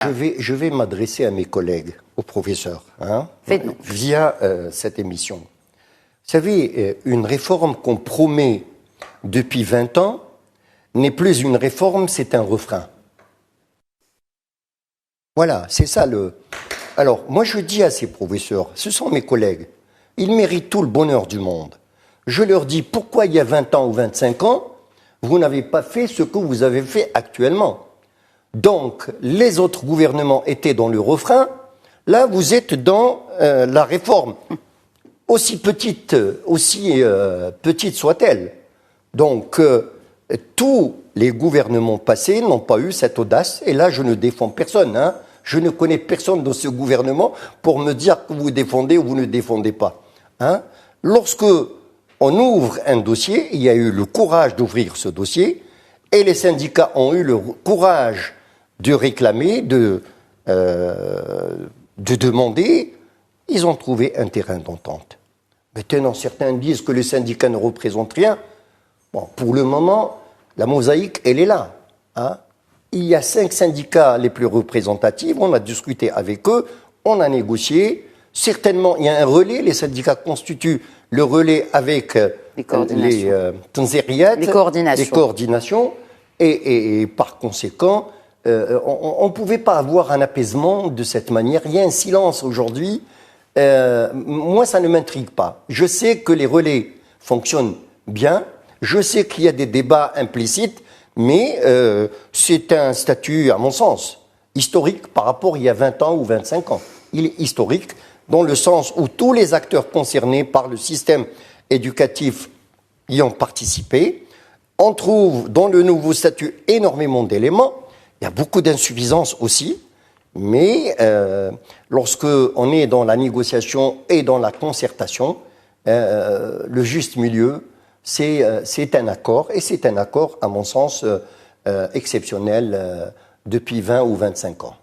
Je vais m'adresser à mes collègues, aux professeurs, via cette émission. Vous savez, une réforme qu'on promet depuis 20 ans n'est plus une réforme, c'est un refrain. Voilà, c'est ça le... Alors, moi je dis à ces professeurs, ce sont mes collègues, ils méritent tout le bonheur du monde. Je leur dis, pourquoi il y a 20 ans ou 25 ans, vous n'avez pas fait ce que vous avez fait actuellement? Donc, les autres gouvernements étaient dans le refrain, là vous êtes dans la réforme, aussi petite soit-elle. Donc, tous les gouvernements passés n'ont pas eu cette audace, et là je ne défends personne, je ne connais personne dans ce gouvernement pour me dire que vous défendez ou vous ne défendez pas. Lorsque on ouvre un dossier, il y a eu le courage d'ouvrir ce dossier, et les syndicats ont eu le courage de réclamer, de demander, ils ont trouvé un terrain d'entente. Maintenant, certains disent que les syndicats ne représentent rien. Bon, pour le moment, la mosaïque, elle est là. Il y a 5 syndicats les plus représentatifs, on a discuté avec eux, on a négocié. Certainement, il y a un relais, les syndicats constituent le relais avec les coordinations. Et par conséquent, on ne pouvait pas avoir un apaisement de cette manière. Il y a un silence aujourd'hui. Moi, ça ne m'intrigue pas. Je sais que les relais fonctionnent bien. Je sais qu'il y a des débats implicites, mais c'est un statut, à mon sens, historique par rapport à il y a 20 ans ou 25 ans. Il est historique dans le sens où tous les acteurs concernés par le système éducatif y ont participé. On trouve dans le nouveau statut énormément d'éléments. Il y a beaucoup d'insuffisances aussi, mais lorsque on est dans la négociation et dans la concertation, le juste milieu, c'est un accord, et c'est un accord, à mon sens, exceptionnel depuis 20 ou 25 ans.